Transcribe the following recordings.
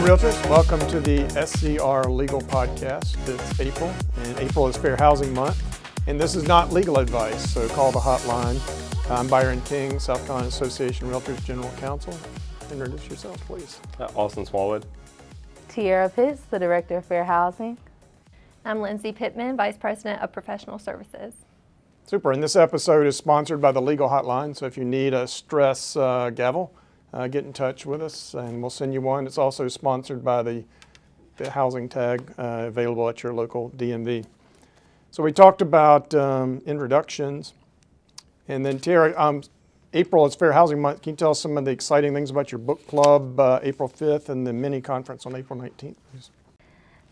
Realtors. Welcome to the SCR Legal Podcast. It's April, and April is Fair Housing Month. And this is not legal advice, so call the hotline. I'm Byron King, South Carolina Association of Realtors General Counsel. Introduce yourself, please. Austin Smallwood. Tiara Pitts, the Director of Fair Housing. I'm Lindsey Pittman, Vice President of Professional Services. Super, and this episode is sponsored by the Legal Hotline, so if you need a stress gavel, get in touch with us and we'll send you one. It's also sponsored by the housing tag available at your local DMV. So we talked about introductions, and then Tiara, April is Fair Housing Month. Can you tell us some of the exciting things about your book club, April 5th, and the mini conference on April 19th, please?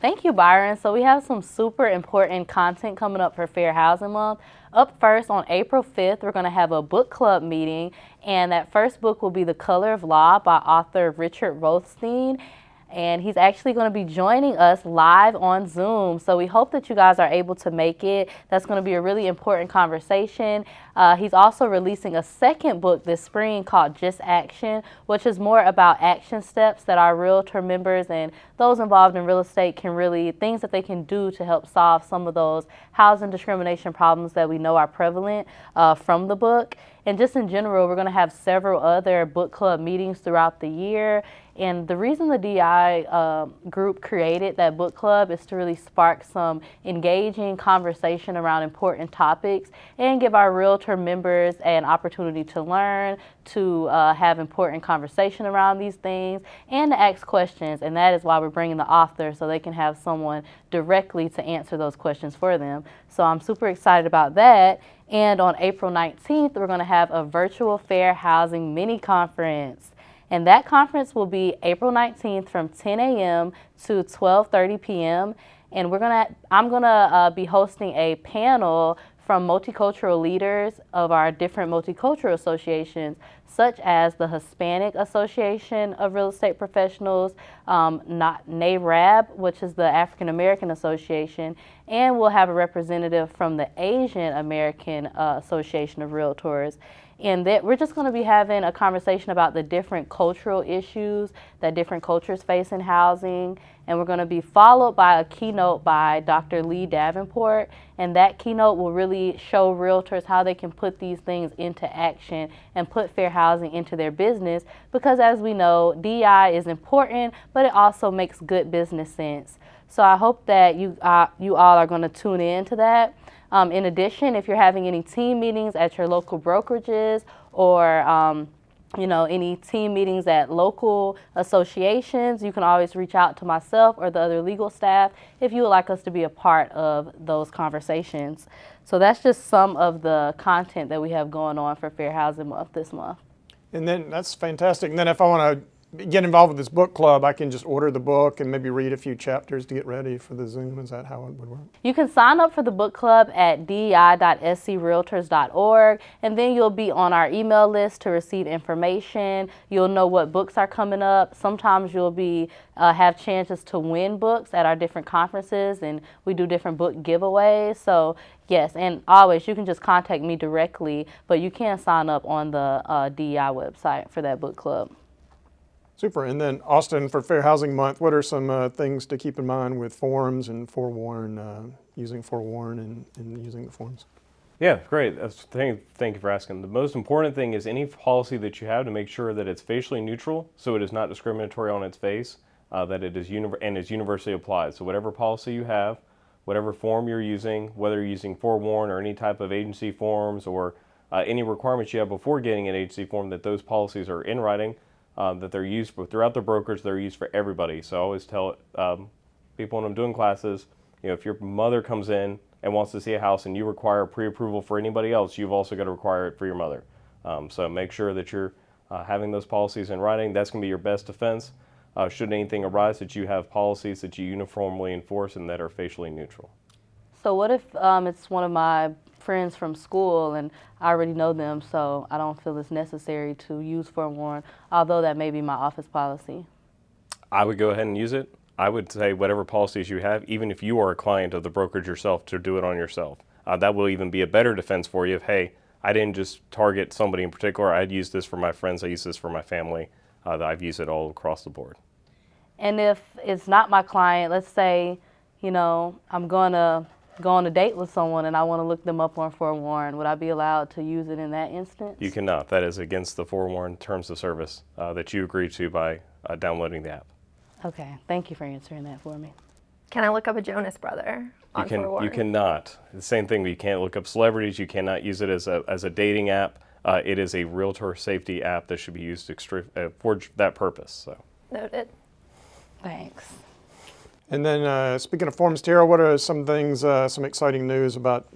Thank you, Byron. So we have some super important content coming up for Fair Housing Month. Up first, on April 5th, we're going to have a book club meeting, and that first book will be The Color of Law by author Richard Rothstein. And he's actually going to be joining us live on Zoom. So we hope that you guys are able to make it. That's going to be a really important conversation. He's also releasing a second book this spring called Just Action, which is more about action steps that our realtor members and those involved in real estate can really, things that they can do to help solve some of those housing discrimination problems that we know are prevalent from the book. And just in general, we're going to have several other book club meetings throughout the year. And the reason the DI group created that book club is to really spark some engaging conversation around important topics and give our realtor members an opportunity to learn, to have important conversation around these things, and to ask questions. And that is why we're bringing the author, so they can have someone directly to answer those questions for them. So I'm super excited about that. And on April 19th, we're going to have a virtual fair housing mini conference. And that conference will be April 19th from 10 a.m. to 12:30 p.m. And I'm going to be hosting a panel from multicultural leaders of our different multicultural associations, such as the Hispanic Association of Real Estate Professionals, NARAB, which is the African American Association, and we'll have a representative from the Asian American Association of Realtors. And that we're just going to be having a conversation about the different cultural issues that different cultures face in housing. And we're going to be followed by a keynote by Dr. Lee Davenport. And that keynote will really show realtors how they can put these things into action and put fair housing into their business. Because as we know, DI is important, but it also makes good business sense. So I hope that you all are going to tune in to that. In addition, if you're having any team meetings at your local brokerages or any team meetings at local associations, you can always reach out to myself or the other legal staff if you would like us to be a part of those conversations. So that's just some of the content that we have going on for Fair Housing Month this month. And then that's fantastic. And then if I want to get involved with this book club, I can just order the book and maybe read a few chapters to get ready for the Zoom. Is that how it would work? You can sign up for the book club at dei.screaltors.org, and then you'll be on our email list to receive information. You'll know what books are coming up. Sometimes you'll be have chances to win books at our different conferences, and we do different book giveaways. So yes, and always you can just contact me directly, but you can sign up on the DEI website for that book club. Super. And then, Austin, for Fair Housing Month, what are some things to keep in mind with forms and forewarn, using forewarn and using the forms? Yeah, great. Thank you for asking. The most important thing is any policy that you have to make sure that it's facially neutral, so it is not discriminatory on its face, that it is is universally applied. So whatever policy you have, whatever form you're using, whether you're using forewarn or any type of agency forms or any requirements you have before getting an agency form, that those policies are in writing. That they're used throughout the brokerage, they're used for everybody. So I always tell people when I'm doing classes, if your mother comes in and wants to see a house and you require pre-approval for anybody else, you've also got to require it for your mother. So make sure that you're having those policies in writing. That's going to be your best defense. Should anything arise, that you have policies that you uniformly enforce and that are facially neutral. So what if it's one of my friends from school and I already know them, so I don't feel it's necessary to use forewarn, although that may be my office policy? I would go ahead and use it. I would say whatever policies you have, even if you are a client of the brokerage yourself, to do it on yourself. That will even be a better defense for you if, hey, I didn't just target somebody in particular. I'd use this for my friends. I use this for my family. I've used it all across the board. And if it's not my client, let's say, you know, I'm going to go on a date with someone and I want to look them up on Forewarn, would I be allowed to use it in that instance? You cannot. That is against the Forewarn terms of service that you agree to by downloading the app. Okay, thank you for answering that for me. Can I look up a Jonas Brother on Forewarn? You cannot. The same thing. You can't look up celebrities. You cannot use it as a dating app. It is a realtor safety app that should be used for that purpose. So. Noted. Thanks. And then speaking of forms, Tara, what are some things, some exciting news about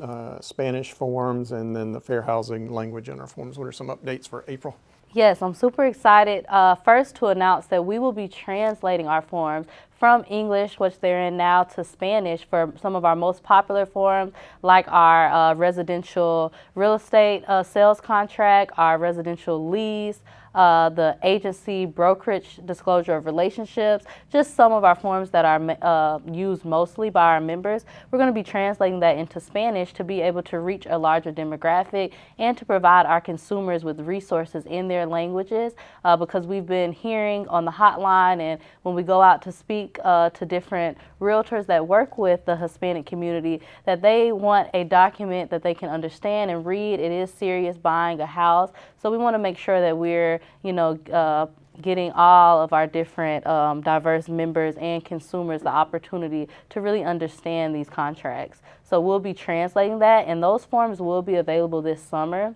Spanish forms and then the fair housing language in our forms? What are some updates for April? Yes, I'm super excited first to announce that we will be translating our forms from English, which they're in now, to Spanish for some of our most popular forms, like our residential real estate sales contract, our residential lease, the agency brokerage disclosure of relationships, just some of our forms that are used mostly by our members. We're going to be translating that into Spanish to be able to reach a larger demographic and to provide our consumers with resources in their languages, because we've been hearing on the hotline and when we go out to speak to different realtors that work with the Hispanic community, that they want a document that they can understand and read. It is serious buying a house, so we want to make sure that we're, you know, getting all of our different diverse members and consumers the opportunity to really understand these contracts. So we'll be translating that, and those forms will be available this summer.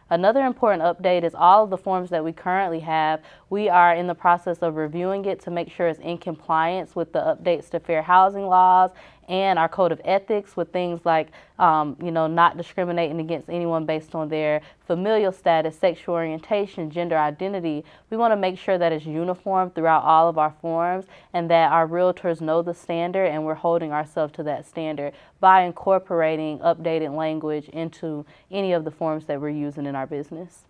Another important update is all of the forms that we currently have, we are in the process of reviewing it to make sure it's in compliance with the updates to fair housing laws and our code of ethics, with things like, not discriminating against anyone based on their familial status, sexual orientation, gender identity. We want to make sure that it's uniform throughout all of our forms and that our realtors know the standard and we're holding ourselves to that standard by incorporating updated language into any of the forms that we're using in our business.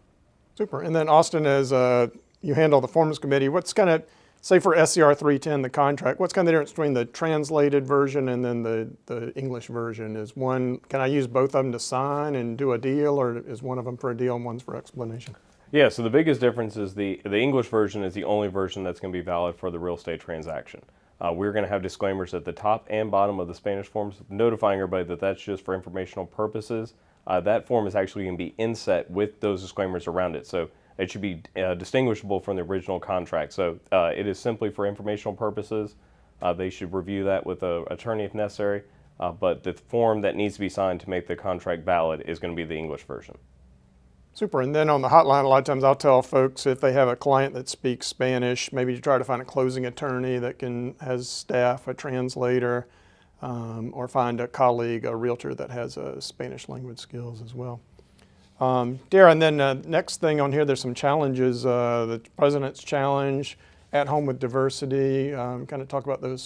Super. And then Austin, as you handle the forms committee, what's kind of, say for SCR 310, the contract, what's kind of the difference between the translated version and then the English version? Is one, can I use both of them to sign and do a deal, or is one of them for a deal and one's for explanation? Yeah, so the biggest difference is the English version is the only version that's going to be valid for the real estate transaction. We're going to have disclaimers at the top and bottom of the Spanish forms, notifying everybody that that's just for informational purposes. That form is actually going to be inset with those disclaimers around it. So it should be distinguishable from the original contract. So it is simply for informational purposes. They should review that with an attorney if necessary. But the form that needs to be signed to make the contract valid is going to be the English version. Super. And then on the hotline, a lot of times I'll tell folks if they have a client that speaks Spanish, maybe to try to find a closing attorney that has staff, a translator, or find a colleague, a realtor that has Spanish language skills as well. Darren, then next thing on here, there's some challenges. The President's Challenge, At Home with Diversity. Kind of talk about those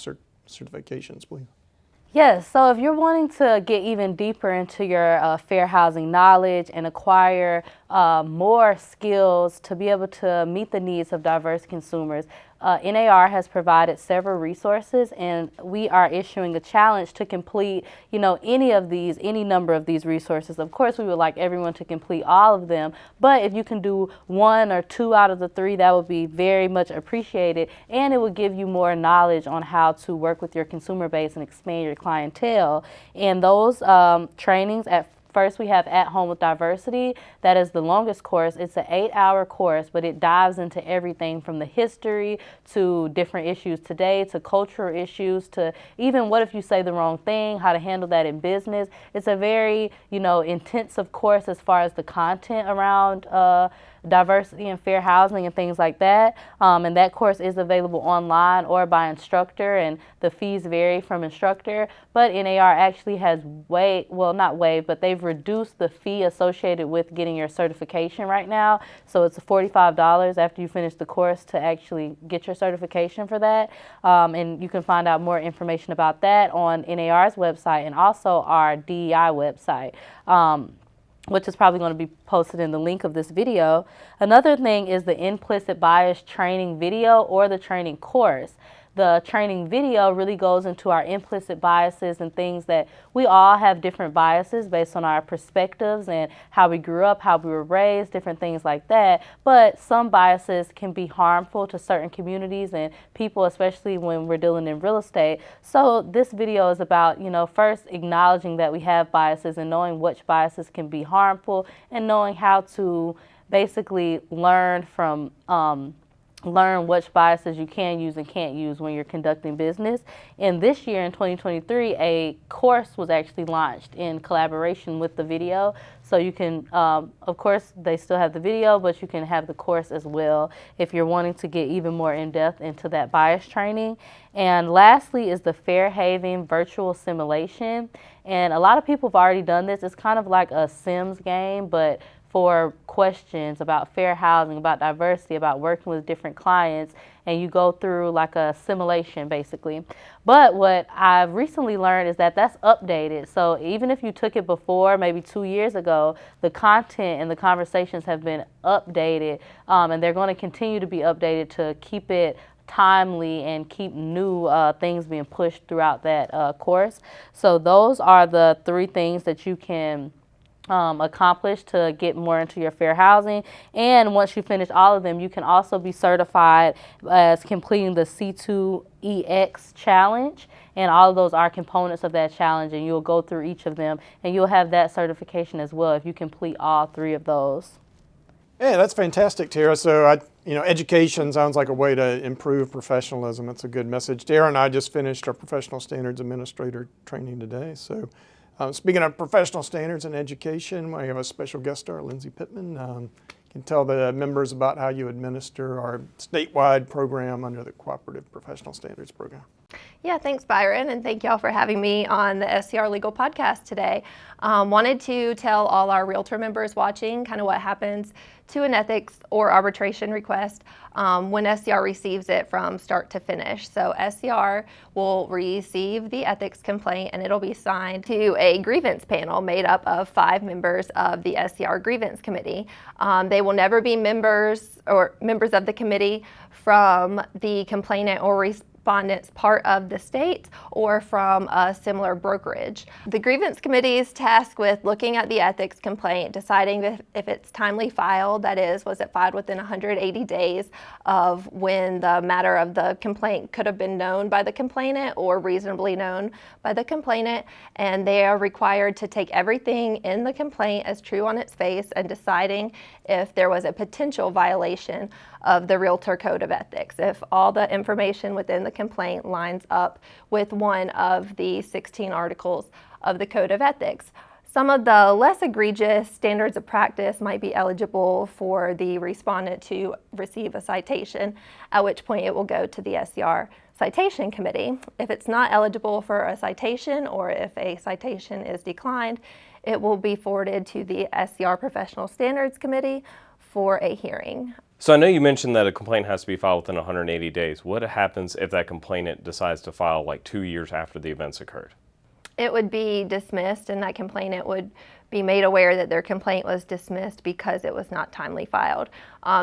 certifications, please. Yes, so if you're wanting to get even deeper into your fair housing knowledge and acquire more skills to be able to meet the needs of diverse consumers, NAR has provided several resources, and we are issuing a challenge to complete, any number of these resources. Of course, we would like everyone to complete all of them, but if you can do 1 or 2 out of the 3, that would be very much appreciated, and it would give you more knowledge on how to work with your consumer base and expand your clientele. And those trainings First, we have At Home with Diversity. That is the longest course. It's an 8-hour course, but it dives into everything from the history to different issues today, to cultural issues, to even what if you say the wrong thing, how to handle that in business. It's a very, intensive course as far as the content around diversity and fair housing and things like that. And that course is available online or by instructor, and the fees vary from instructor. But NAR actually has but they've reduced the fee associated with getting your certification right now. So it's $45 after you finish the course to actually get your certification for that. And you can find out more information about that on NAR's website and also our DEI website, which is probably going to be posted in the link of this video. Another thing is the implicit bias training video or the training course. the training video really goes into our implicit biases and things that we all have different biases based on our perspectives and how we grew up, how we were raised, different things like that. But some biases can be harmful to certain communities and people, especially when we're dealing in real estate. So this video is about, first acknowledging that we have biases and knowing which biases can be harmful and knowing how to basically learn which biases you can use and can't use when you're conducting business. And this year in 2023, a course was actually launched in collaboration with the video. So you can, of course, they still have the video, but you can have the course as well if you're wanting to get even more in-depth into that bias training. And lastly is the Fair Haven virtual simulation. And a lot of people have already done this. It's kind of like a Sims game, but for questions about fair housing, about diversity, about working with different clients, and you go through like a simulation basically. But what I've recently learned is that that's updated. So even if you took it before, maybe 2 years ago, the content and the conversations have been updated, and they're going to continue to be updated to keep it timely and keep new things being pushed throughout that course. So those are the 3 things that you can accomplish to get more into your fair housing. And once you finish all of them, you can also be certified as completing the C2EX challenge. And all of those are components of that challenge, and you'll go through each of them, and you'll have that certification as well if you complete all 3 of those. Yeah, that's fantastic, Tara. So, education sounds like a way to improve professionalism. It's a good message. Tara and I just finished our Professional Standards Administrator training today. So, speaking of professional standards and education, we have a special guest star, Lindsey Pittman. Can tell the members about how you administer our statewide program under the Cooperative Professional Standards Program. Yeah, thanks, Byron, and thank y'all for having me on the SCR Legal Podcast today. Wanted to tell all our Realtor members watching kind of what happens to an ethics or arbitration request when SCR receives it from start to finish. So SCR will receive the ethics complaint, and it'll be signed to a grievance panel made up of 5 members of the SCR Grievance Committee. They will never be members of the committee from the complainant or respondent's part of the state or from a similar brokerage. The grievance committee is tasked with looking at the ethics complaint, deciding if it's timely filed, that is, was it filed within 180 days of when the matter of the complaint could have been known by the complainant or reasonably known by the complainant, and they are required to take everything in the complaint as true on its face and deciding if there was a potential violation of the Realtor Code of Ethics, if all the information within the complaint lines up with one of the 16 articles of the Code of Ethics. Some of the less egregious standards of practice might be eligible for the respondent to receive a citation, at which point it will go to the SCR Citation Committee. If it's not eligible for a citation or if a citation is declined, it will be forwarded to the SCR Professional Standards Committee for a hearing. So I know you mentioned that a complaint has to be filed within 180 days. What happens if that complainant decides to file like 2 years after the events occurred? It would be dismissed, and that complainant would be made aware that their complaint was dismissed because it was not timely filed.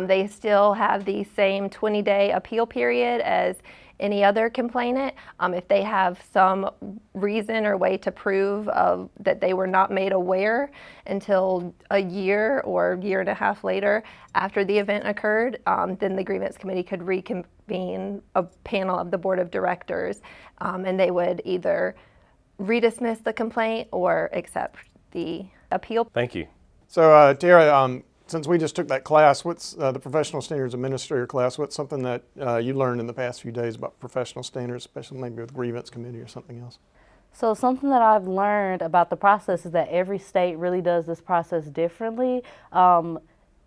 They still have the same 20-day appeal period as any other complainant. If they have some reason or way to prove that they were not made aware until a year or year and a half later after the event occurred, then the grievance committee could reconvene a panel of the board of directors, and they would either redismiss the complaint or accept the appeal. Thank you. So, Tara, since we just took that class, what's the Professional Standards Administrator class? What's something that you learned in the past few days about professional standards, especially maybe with grievance committee or something else? So something that I've learned about the process is that every state really does this process differently.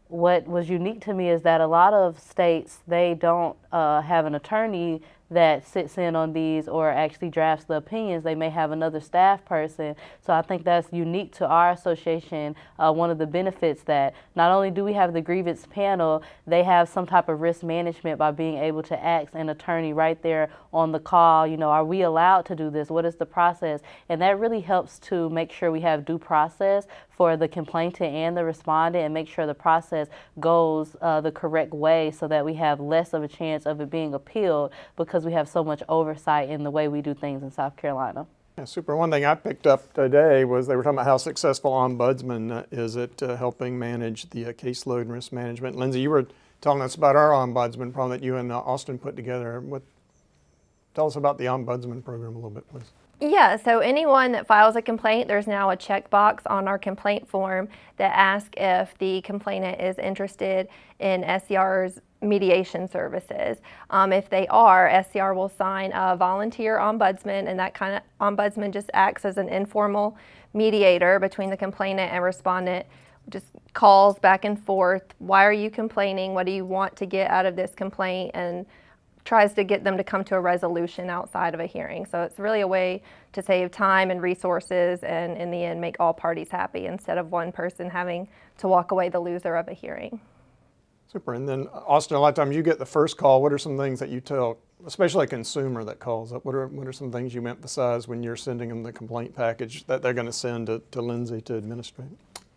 What was unique to me is that a lot of states, they don't have an attorney that sits in on these or actually drafts the opinions. They may have another staff person. So I think that's unique to our association. One of the benefits that not only do we have the grievance panel, they have some type of risk management by being able to ask an attorney right there on the call, are we allowed to do this? What is the process? And that really helps to make sure we have due process for the complainant and the respondent and make sure the process goes the correct way so that we have less of a chance of it being appealed, because because we have so much oversight in the way we do things in South Carolina. Yeah, super. One thing I picked up today was they were talking about how successful ombudsman is at helping manage the caseload and risk management. Lindsey, you were telling us about our ombudsman program that you and Austin put together. Tell us about the ombudsman program a little bit, please. Yeah, so anyone that files a complaint, there's now a checkbox on our complaint form that asks if the complainant is interested in SCR's mediation services. If they are, SCR will sign a volunteer ombudsman, and that kind of ombudsman just acts as an informal mediator between the complainant and respondent, just calls back and forth. Why are you complaining? What do you want to get out of this complaint? And tries to get them to come to a resolution outside of a hearing. So it's really a way to save time and resources and in the end make all parties happy instead of one person having to walk away the loser of a hearing. Super. And then Austin, a lot of times you get the first call. What are some things that you tell, especially a consumer that calls up, what are some things you emphasize when you're sending them the complaint package that they're going to send to Lindsey to administrate?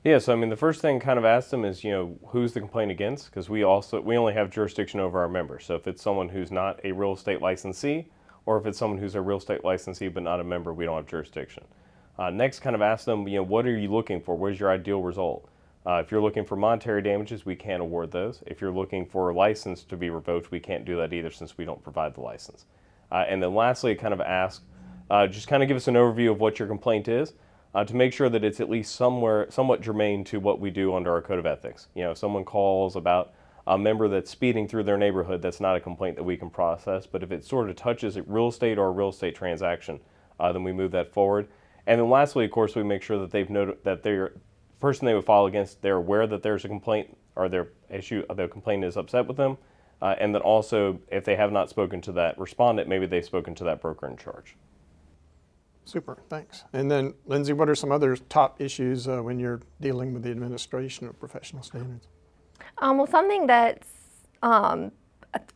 Yeah, so I mean, the first thing kind of ask them is, who's the complaint against? Because we only have jurisdiction over our members. So if it's someone who's not a real estate licensee, or if it's someone who's a real estate licensee but not a member, we don't have jurisdiction. Next, kind of ask them, what are you looking for? What is your ideal result? If you're looking for monetary damages, we can't award those. If you're looking for a license to be revoked, we can't do that either since we don't provide the license. And then lastly, kind of ask, just kind of give us an overview of what your complaint is. To make sure that it's at least somewhat germane to what we do under our code of ethics. If someone calls about a member that's speeding through their neighborhood, that's not a complaint that we can process. But if it sort of touches real estate or a real estate transaction, then we move that forward. And then lastly, of course, we make sure that they've noted that the person they would file against, they're aware that there's a complaint or their complaint is upset with them. And then also, if they have not spoken to that respondent, maybe they've spoken to that broker in charge. Super, thanks. And then, Lindsey, what are some other top issues when you're dealing with the administration of professional standards? Well, something that's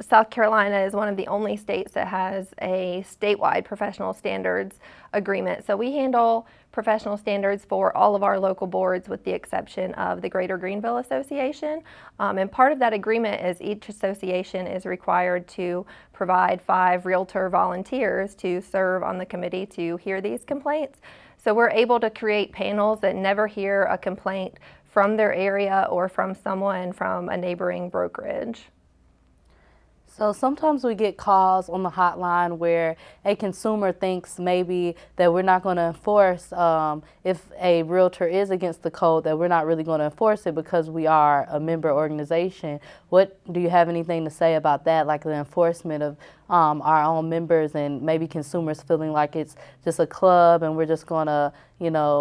South Carolina is one of the only states that has a statewide professional standards agreement. So we handle professional standards for all of our local boards with the exception of the Greater Greenville Association. And part of that agreement is each association is required to provide 5 realtor volunteers to serve on the committee to hear these complaints. So we're able to create panels that never hear a complaint from their area or from someone from a neighboring brokerage. So sometimes we get calls on the hotline where a consumer thinks maybe that we're not going to enforce, if a realtor is against the code, that we're not really going to enforce it because we are a member organization. Do you have anything to say about that, like the enforcement of our own members and maybe consumers feeling like it's just a club and we're just going to,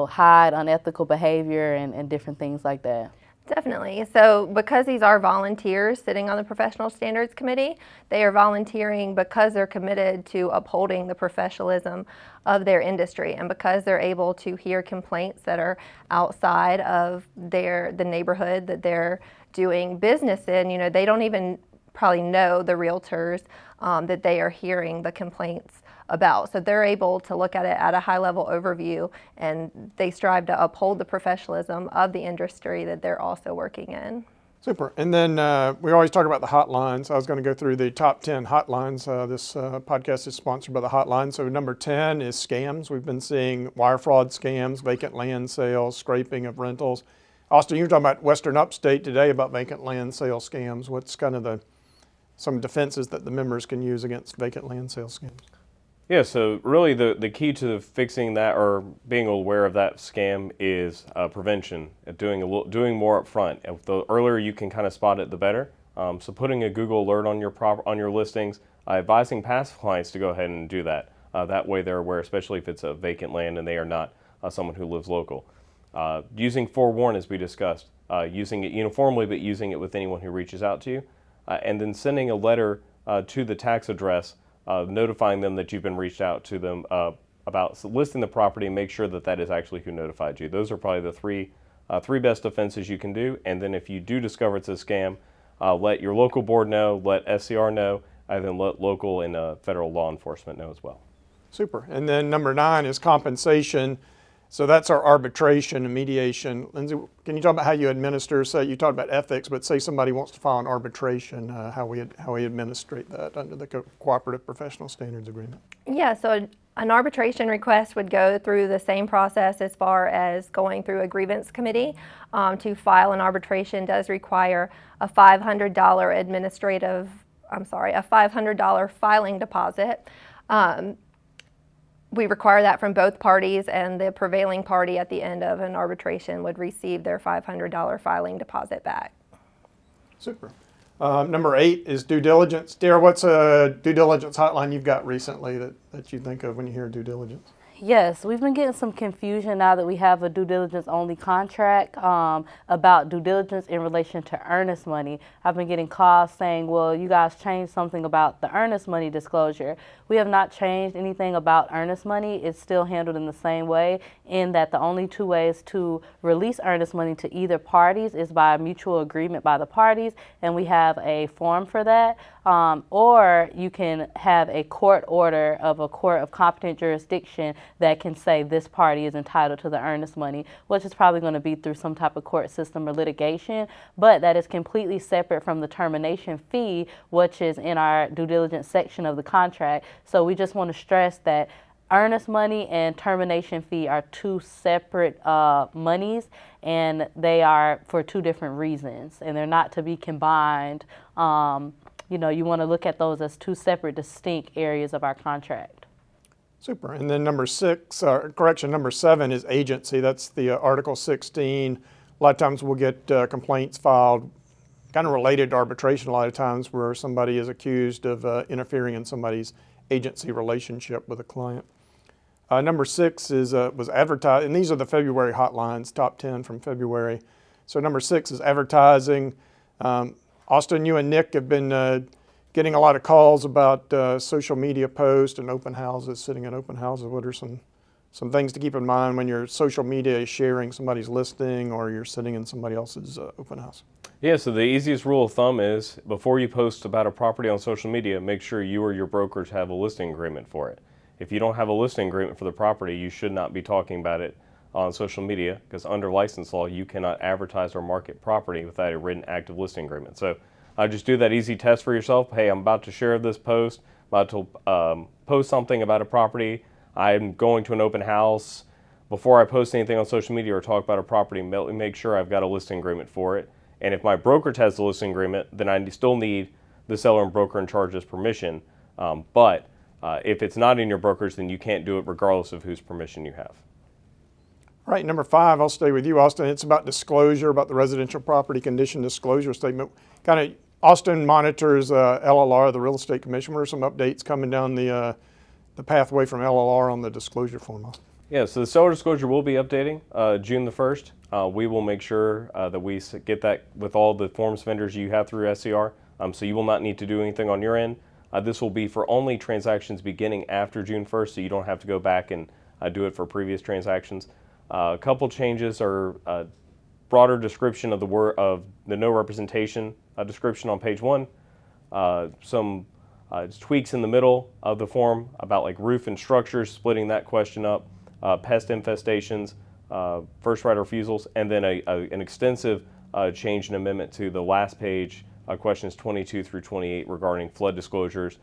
hide unethical behavior and different things like that? Definitely. So because these are volunteers sitting on the Professional Standards Committee, they are volunteering because they're committed to upholding the professionalism of their industry and because they're able to hear complaints that are outside of the neighborhood that they're doing business in. They don't even probably know the realtors that they are hearing the complaints about. So they're able to look at it at a high-level overview, and they strive to uphold the professionalism of the industry that they're also working in. Super. And then we always talk about the hotlines. I was going to go through the top 10 hotlines. This podcast is sponsored by the hotline. So number 10 is scams. We've been seeing wire fraud scams, vacant land sales, scraping of rentals. Austin, you were talking about Western Upstate today about vacant land sale scams. What's kind of some defenses that the members can use against vacant land sale scams? Yeah, so really the key to fixing that or being aware of that scam is prevention, doing more up front. The earlier you can kind of spot it, the better. So putting a Google alert on your listings, advising past clients to go ahead and do that. That way they're aware, especially if it's a vacant land and they are not someone who lives local. Using forewarn, as we discussed, using it uniformly but using it with anyone who reaches out to you. And then sending a letter to the tax address notifying them that you've been reached out to them about listing the property and make sure that is actually who notified you. Those are probably the three best defenses you can do. And then if you do discover it's a scam, let your local board know, let SCR know, and then let local and federal law enforcement know as well. Super. And then number 9 is compensation. So that's our arbitration and mediation. Lindsey, can you talk about how you administer, say you talked about ethics, but say somebody wants to file an arbitration, how we administrate that under the Cooperative Professional Standards Agreement? Yeah, so an arbitration request would go through the same process as far as going through a grievance committee. To file an arbitration does require a $500 a $500 filing deposit. We require that from both parties, and the prevailing party at the end of an arbitration would receive their $500 filing deposit back. Super. Number 8 is due diligence. Tiara, what's a due diligence hotline you've got recently that you think of when you hear due diligence? Yes, we've been getting some confusion now that we have a due diligence only contract about due diligence in relation to earnest money. I've been getting calls saying, well, you guys changed something about the earnest money disclosure. We have not changed anything about earnest money. It's still handled in the same way, in that the only two ways to release earnest money to either parties is by a mutual agreement by the parties, and we have a form for that. Or you can have a court order of a court of competent jurisdiction that can say this party is entitled to the earnest money, which is probably going to be through some type of court system or litigation, but that is completely separate from the termination fee, which is in our due diligence section of the contract. So we just want to stress that earnest money and termination fee are two separate monies, and they are for two different reasons, and they're not to be combined. You know, you want to look at those as two separate, distinct areas of our contract. Super. And then number 7 is agency. That's the Article 16. A lot of times we'll get complaints filed kind of related to arbitration a lot of times where somebody is accused of interfering in somebody's agency relationship with a client. Number 6 is was advertising, and these are the February hotlines, top 10 from February. So number 6 is advertising. Austin, you and Nick have been getting a lot of calls about social media posts and open houses, sitting at open houses. What are some things to keep in mind when your social media is sharing somebody's listing or you're sitting in somebody else's open house? Yeah, so the easiest rule of thumb is before you post about a property on social media, make sure you or your brokers have a listing agreement for it. If you don't have a listing agreement for the property, you should not be talking about it on social media, because under license law, you cannot advertise or market property without a written active listing agreement. So just do that easy test for yourself. Hey, I'm about to share this post, I'm about to post something about a property. I'm going to an open house. Before I post anything on social media or talk about a property, make sure I've got a listing agreement for it. And if my broker has the listing agreement, then I still need the seller and broker in charge's permission. But if it's not in your broker's, then you can't do it regardless of whose permission you have. All right, number 5, I'll stay with you, Austin. It's about disclosure, about the residential property condition disclosure statement. Austin monitors LLR, the Real Estate Commission. What are some updates coming down the pathway from LLR on the disclosure form, Austin? Yeah, so the seller disclosure will be updating June the 1st. We will make sure that we get that with all the forms vendors you have through SCR, so you will not need to do anything on your end. This will be for only transactions beginning after June 1st, so you don't have to go back and do it for previous transactions. A couple changes are a broader description of the no representation description on page 1. Some tweaks in the middle of the form about like roof and structures, splitting that question up, pest infestations, first right of refusals, and then an extensive change and amendment to the last page, questions 22 through 28 regarding flood disclosures,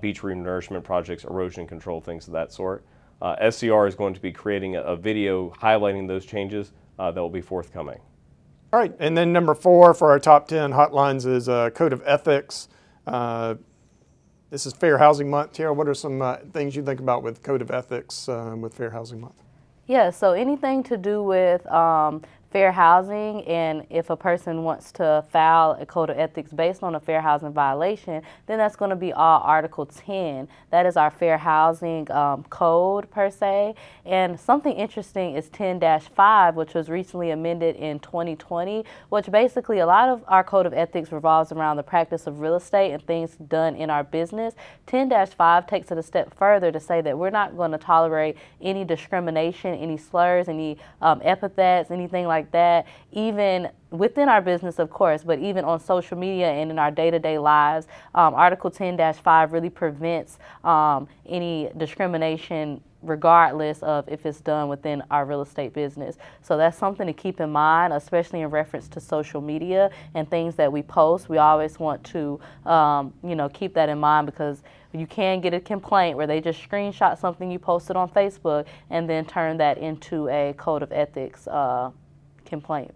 beach renourishment projects, erosion control, things of that sort. SCR is going to be creating a video highlighting those changes that will be forthcoming. All right, and then number 4 for our top 10 hotlines is Code of Ethics. This is Fair Housing Month. Tiara, what are some things you think about with Code of Ethics with Fair Housing Month? Yeah, so anything to do with fair housing, and if a person wants to file a code of ethics based on a fair housing violation, then that's going to be all Article 10. That is our fair housing code per se. And something interesting is 10-5, which was recently amended in 2020, which basically a lot of our code of ethics revolves around the practice of real estate and things done in our business. 10-5 takes it a step further to say that we're not going to tolerate any discrimination, any slurs, any epithets, anything like like that, even within our business, of course, but even on social media and in our day-to-day lives. Article 10-5 really prevents any discrimination regardless of if it's done within our real estate business. So that's something to keep in mind, especially in reference to social media and things that we post. We always want to, keep that in mind, because you can get a complaint where they just screenshot something you posted on Facebook and then turn that into a code of ethics complaint.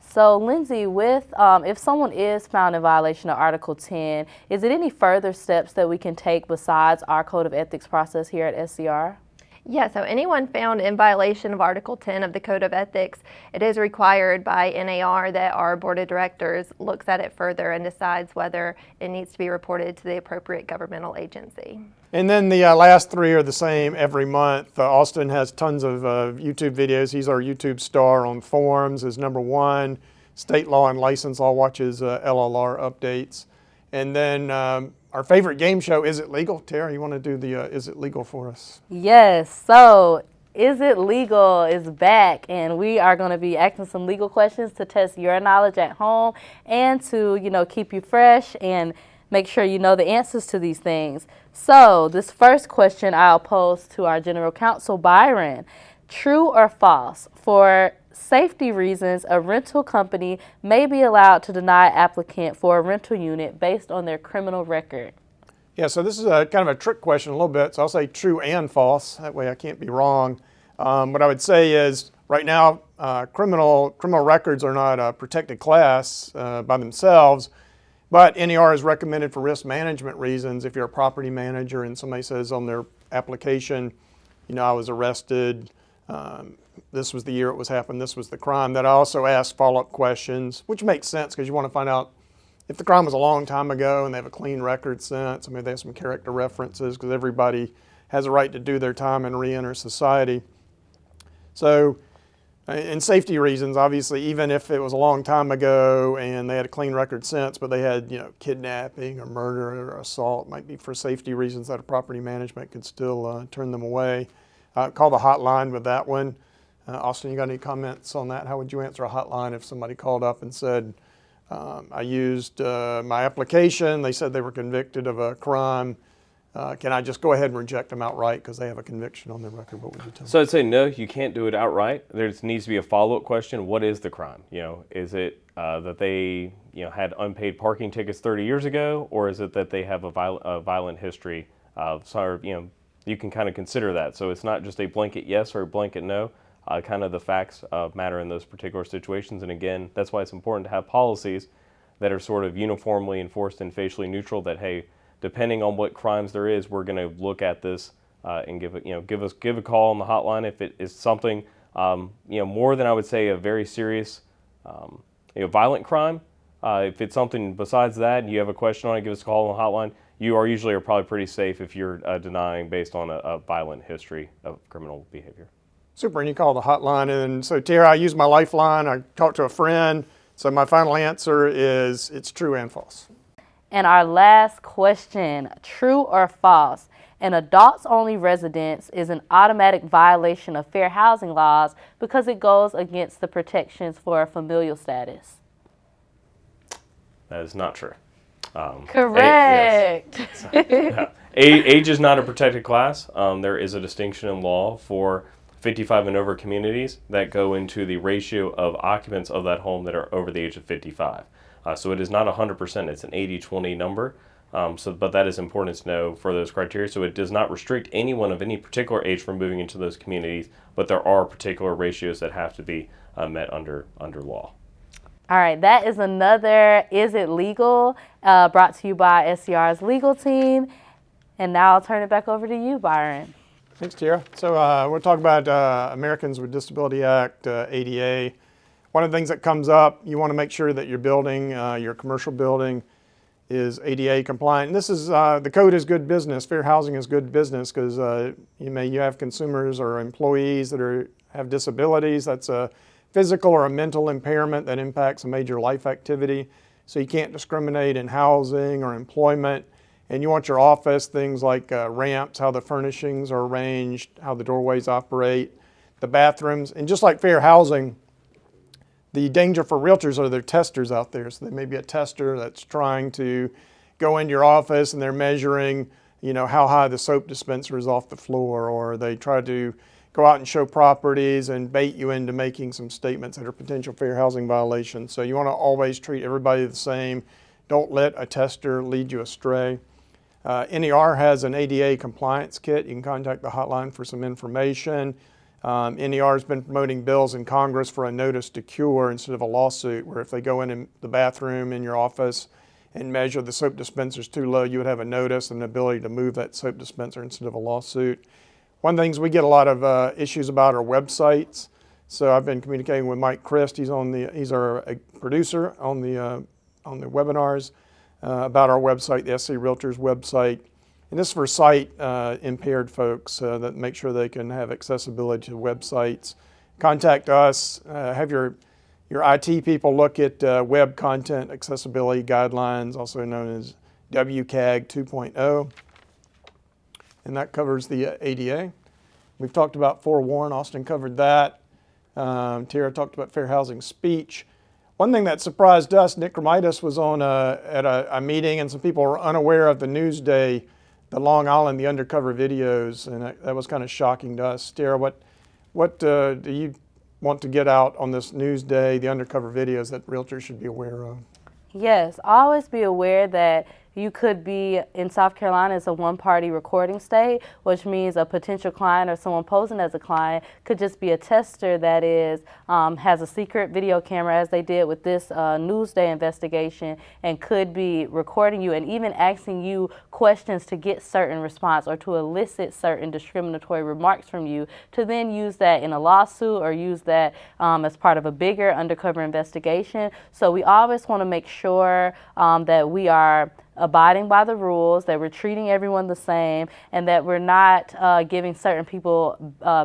So, Lindsey, if someone is found in violation of Article 10, is it any further steps that we can take besides our code of ethics process here at SCR? Yeah, so anyone found in violation of Article 10 of the Code of Ethics, it is required by NAR that our board of directors looks at it further and decides whether it needs to be reported to the appropriate governmental agency. And then the last three are the same every month. Austin has tons of YouTube videos. He's our YouTube star on forums is number one. State law and license law watches LLR updates. And then our favorite game show, Is It Legal? Tara, you want to do the Is It Legal for us? Yes. So Is It Legal is back, and we are going to be asking some legal questions to test your knowledge at home and to, keep you fresh and make sure you know the answers to these things. So this first question I'll pose to our general counsel, Byron. True or false? For safety reasons, a rental company may be allowed to deny applicant for a rental unit based on their criminal record. Yeah, so this is a kind of a trick question a little bit, so I'll say true and false. That way I can't be wrong. What I would say is right now criminal records are not a protected class by themselves, but NAR is recommended for risk management reasons. If you're a property manager and somebody says on their application, I was arrested, this was the year it was happened, this was the crime, that I also ask follow-up questions, which makes sense because you want to find out if the crime was a long time ago and they have a clean record since. I mean, they have some character references because everybody has a right to do their time and re-enter society. So, and safety reasons, obviously, even if it was a long time ago and they had a clean record since, but they had, kidnapping or murder or assault, might be for safety reasons that a property management could still turn them away. Call the hotline with that one. Austin, you got any comments on that? How would you answer a hotline if somebody called up and said, I used my application, they said they were convicted of a crime, can I just go ahead and reject them outright because they have a conviction on their record? What would you tell them? So I'd say no, you can't do it outright. There needs to be a follow-up question. What is the crime? Is it that they had unpaid parking tickets 30 years ago, or is it that they have a violent history? You can kind of consider that. So it's not just a blanket yes or a blanket no. Kind of the facts matter in those particular situations. And again, that's why it's important to have policies that are sort of uniformly enforced and facially neutral, that, hey, depending on what crimes there is, we're going to look at this and give a call on the hotline if it is something more than, I would say, a very serious violent crime. If it's something besides that and you have a question on it, give us a call on the hotline. You are probably pretty safe if you're denying based on a violent history of criminal behavior. Super, and you call the hotline. And so, Tara, I use my lifeline. I talked to a friend. So my final answer is it's true and false. And our last question, true or false? An adults-only residence is an automatic violation of fair housing laws because it goes against the protections for familial status. That is not true. Correct. Age is not a protected class. There is a distinction in law for 55 and over communities that go into the ratio of occupants of that home that are over the age of 55. So it is not 100%, it's an 80-20 number. But that is important to know for those criteria. So it does not restrict anyone of any particular age from moving into those communities, but there are particular ratios that have to be met under law. All right, that is another Is It Legal? Brought to you by SCR's legal team. And now I'll turn it back over to you, Byron. Thanks, Tara. So we'll talk about Americans with Disability Act, ADA. One of the things that comes up, you want to make sure that your building, your commercial building, is ADA compliant. And this is, the code is good business. Fair housing is good business because you have consumers or employees that have disabilities. That's a physical or a mental impairment that impacts a major life activity. So you can't discriminate in housing or employment. And you want your office, things like ramps, how the furnishings are arranged, how the doorways operate, the bathrooms. And just like fair housing, The danger for realtors are there testers out there. So there may be a tester that's trying to go into your office and they're measuring, how high the soap dispenser is off the floor, or they try to go out and show properties and bait you into making some statements that are potential fair housing violations. So you want to always treat everybody the same. Don't let a tester lead you astray. NER has an ADA compliance kit. You can contact the hotline for some information. NER has been promoting bills in Congress for a notice to cure instead of a lawsuit, where if they go in the bathroom in your office and measure the soap dispensers too low, you would have a notice and the ability to move that soap dispenser instead of a lawsuit. One of the things we get a lot of issues about are websites. So I've been communicating with Mike Christ. He's our producer on the webinars about our website, the SC Realtors website. And this is for sight impaired folks that make sure they can have accessibility to websites. Contact us. Have your IT people look at web content accessibility guidelines, also known as WCAG 2.0. And that covers the ADA. We've talked about forewarn. Austin covered that. Tiara talked about fair housing speech. One thing that surprised us, Nick Romitis was on at a meeting, and some people were unaware of the Newsday, the Long Island, the Undercover videos, and that was kind of shocking to us. Tiara, what do you want to get out on this Newsday, the Undercover videos that realtors should be aware of? Yes, always be aware that you could be, in South Carolina, it's a one-party recording state, which means a potential client or someone posing as a client could just be a tester that has a secret video camera, as they did with this Newsday investigation, and could be recording you and even asking you questions to get certain response or to elicit certain discriminatory remarks from you, to then use that in a lawsuit or use that as part of a bigger undercover investigation. So we always want to make sure that we are abiding by the rules, that we're treating everyone the same, and that we're not giving certain people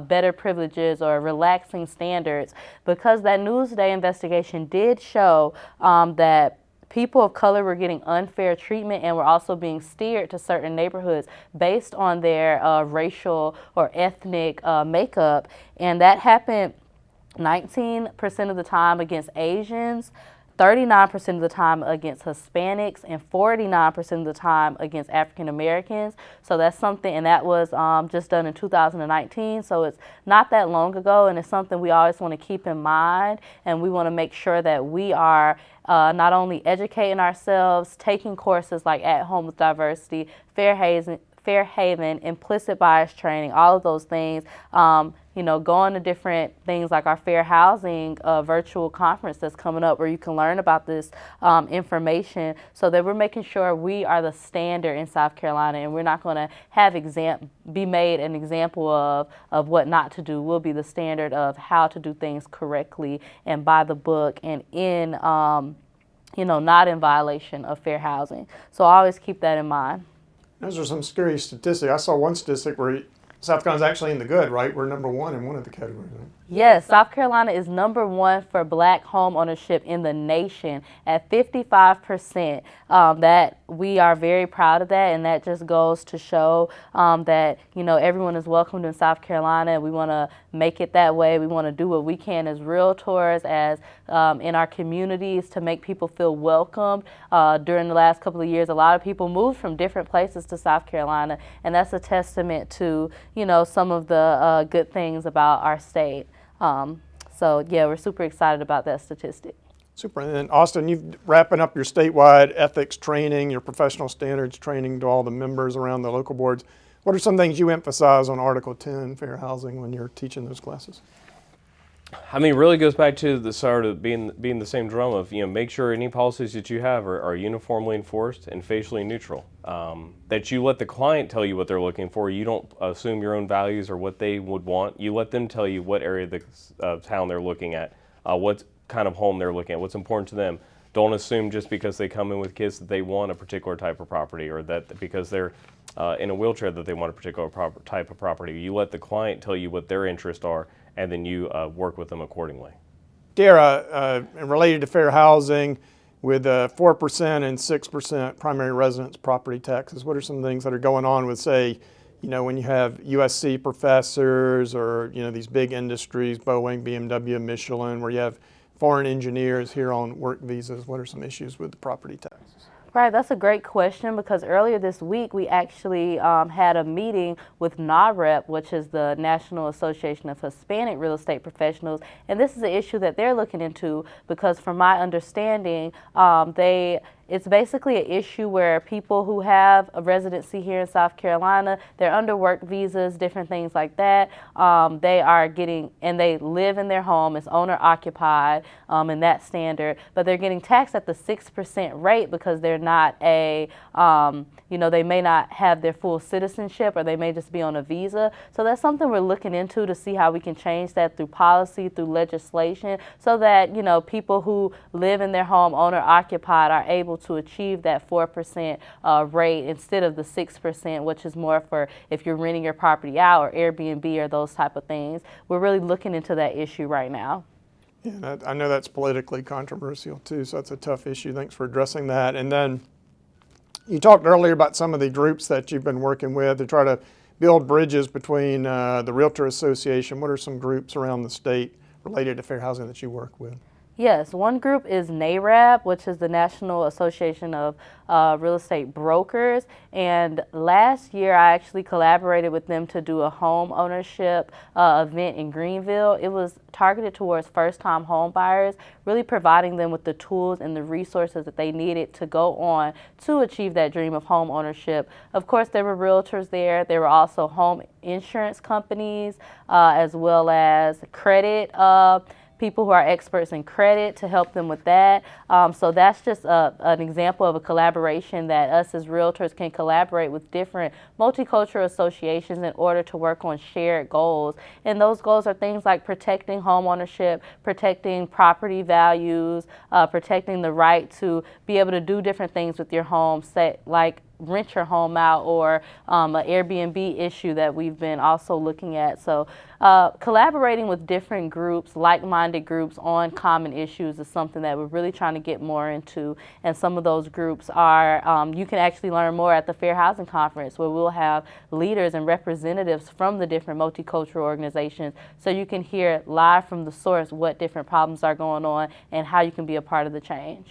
better privileges or relaxing standards, because that Newsday investigation did show that people of color were getting unfair treatment and were also being steered to certain neighborhoods based on their racial or ethnic makeup. And that happened 19% of the time against Asians, 39% of the time against Hispanics, and 49% of the time against African Americans. So that's something, and that was just done in 2019. So it's not that long ago, and it's something we always want to keep in mind. And we want to make sure that we are not only educating ourselves, taking courses like At Home with Diversity, Fair Haven, implicit bias training, all of those things, going to different things like our fair housing virtual conference that's coming up, where you can learn about this information, so that we're making sure we are the standard in South Carolina, and we're not going to have be made an example of what not to do. We'll be the standard of how to do things correctly and by the book, and in not in violation of fair housing. So always keep that in mind. Those are some scary statistics. I saw one statistic where South Carolina's actually in the good, right? We're number one in one of the categories, right? Yes, South Carolina is number one for black home ownership in the nation at 55%. That we are very proud of that, and that just goes to show that everyone is welcomed in South Carolina. We want to make it that way. We want to do what we can as realtors, as in our communities, to make people feel welcomed. During the last couple of years, a lot of people moved from different places to South Carolina, and that's a testament to some of the good things about our state. So yeah, we're super excited about that statistic. Super. And then Austin, you're wrapping up your statewide ethics training, your professional standards training to all the members around the local boards. What are some things you emphasize on Article 10 fair housing when you're teaching those classes? I mean, it really goes back to the sort of being the same drum of, make sure any policies that you have are uniformly enforced and facially neutral. That you let the client tell you what they're looking for. You don't assume your own values or what they would want. You let them tell you what area of the town they're looking at, what kind of home they're looking at, what's important to them. Don't assume just because they come in with kids that they want a particular type of property, or that because they're in a wheelchair that they want a particular type of property. You let the client tell you what their interests are, and then you work with them accordingly. Tiara, related to fair housing, with 4% and 6% primary residence property taxes, what are some things that are going on with, say, when you have USC professors or, these big industries, Boeing, BMW, Michelin, where you have foreign engineers here on work visas? What are some issues with the property taxes? Right, that's a great question because earlier this week we actually had a meeting with NAREP, which is the National Association of Hispanic Real Estate Professionals, and this is an issue that they're looking into because from my understanding, it's basically an issue where people who have a residency here in South Carolina, they're under work visas, different things like that. They are getting, and they live in their home, it's owner occupied in that standard, but they're getting taxed at the 6% rate because they're not a, they may not have their full citizenship or they may just be on a visa. So that's something we're looking into to see how we can change that through policy, through legislation, so that, people who live in their home owner occupied are able to achieve that 4% rate instead of the 6%, which is more for if you're renting your property out or Airbnb or those type of things. We're really looking into that issue right now. Yeah, I know that's politically controversial too, so that's a tough issue. Thanks for addressing that. And then you talked earlier about some of the groups that you've been working with to try to build bridges between the Realtor Association. What are some groups around the state related to fair housing that you work with? Yes, one group is NAREP, which is the National Association of Real Estate Brokers. And last year, I actually collaborated with them to do a home ownership event in Greenville. It was targeted towards first-time home buyers, really providing them with the tools and the resources that they needed to go on to achieve that dream of home ownership. Of course, there were realtors there. There were also home insurance companies, as well as credit people who are experts in credit to help them with that. So that's just an example of a collaboration that us as realtors can collaborate with different multicultural associations in order to work on shared goals. And those goals are things like protecting home ownership, protecting property values, protecting the right to be able to do different things with your home, like rent your home out, or an Airbnb issue that we've been also looking at. So collaborating with different groups, like-minded groups on common issues is something that we're really trying to get more into. And some of those groups are, you can actually learn more at the Fair Housing Conference, where we'll have leaders and representatives from the different multicultural organizations, so you can hear live from the source what different problems are going on and how you can be a part of the change.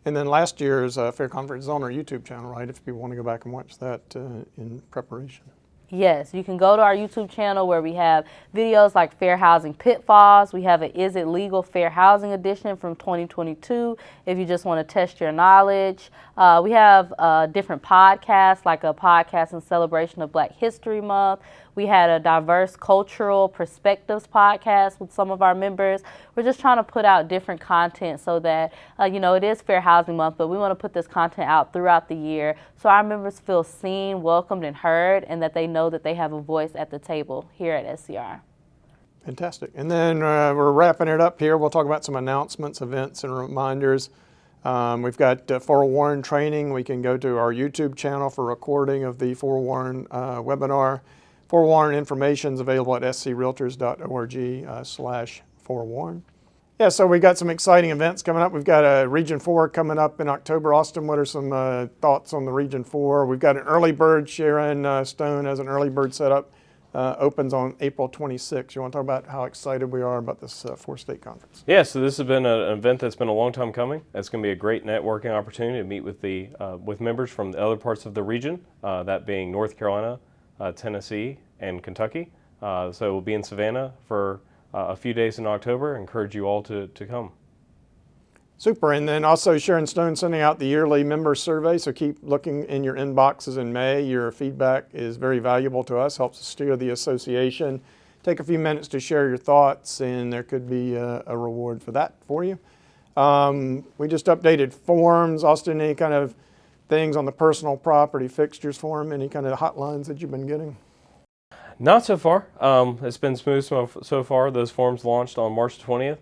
And then last year's Fair Conference is on our YouTube channel, right? If people want to go back and watch that in preparation. Yes, you can go to our YouTube channel where we have videos like Fair Housing Pitfalls. We have an Is It Legal Fair Housing edition from 2022 if you just want to test your knowledge. We have different podcasts, like a podcast in celebration of Black History Month. We had a diverse cultural perspectives podcast with some of our members. We're just trying to put out different content so that, it is Fair Housing Month, but we want to put this content out throughout the year so our members feel seen, welcomed, and heard, and that they know that they have a voice at the table here at SCR. Fantastic. And then we're wrapping it up here. We'll talk about some announcements, events, and reminders. We've got forewarn training. We can go to our YouTube channel for recording of the forewarn webinar. Forewarn information is available at screaltors.org/forewarn. Yeah, so we got some exciting events coming up. We've got a Region 4 coming up in October. Austin, what are some thoughts on the Region 4? We've got an early bird. Sharon Stone has an early bird set up. Opens on April 26th. You want to talk about how excited we are about this four-state conference? Yeah, so this has been an event that's been a long time coming. It's going to be a great networking opportunity to meet with with members from the other parts of the region, that being North Carolina, Tennessee, and Kentucky. So we'll be in Savannah for a few days in October. I encourage you all to come. Super. And then also Sharon Stone sending out the yearly member survey, so keep looking in your inboxes in May. Your feedback is very valuable to us, helps us steer the association. Take a few minutes to share your thoughts, and there could be a reward for that for you. We just updated forms. Austin, any kind of things on the personal property fixtures form? Any kind of hotlines that you've been getting? Not so far. It's been smooth so far. Those forms launched on March 20th.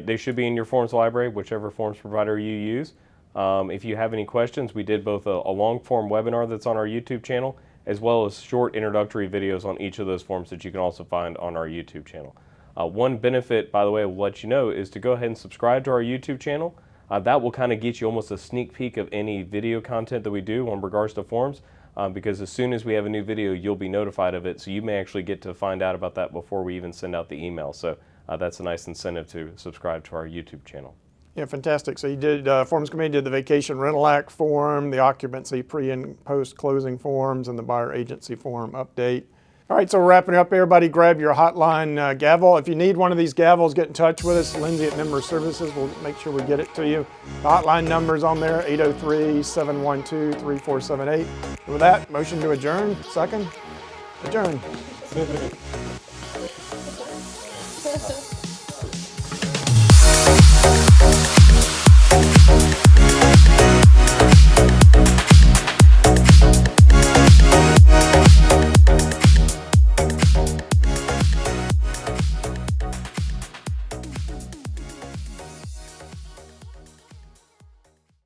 They should be in your forms library, whichever forms provider you use. If you have any questions, we did both a long form webinar that's on our YouTube channel, as well as short introductory videos on each of those forms that you can also find on our YouTube channel. One benefit, by the way, I'll let you know, is to go ahead and subscribe to our YouTube channel. That will kind of get you almost a sneak peek of any video content that we do in regards to forms, because as soon as we have a new video, you'll be notified of it, so you may actually get to find out about that before we even send out the email. So that's a nice incentive to subscribe to our YouTube channel. Yeah, fantastic. So you did, Forms Committee did the Vacation Rental Act form, the occupancy pre and post closing forms, and the buyer agency form update. All right, so we're wrapping up. Everybody grab your hotline gavel. If you need one of these gavels, get in touch with us. Lindsey at Member Services will make sure we get it to you. The hotline number's on there, 803-712-3478. With that, motion to adjourn. Second? Adjourn.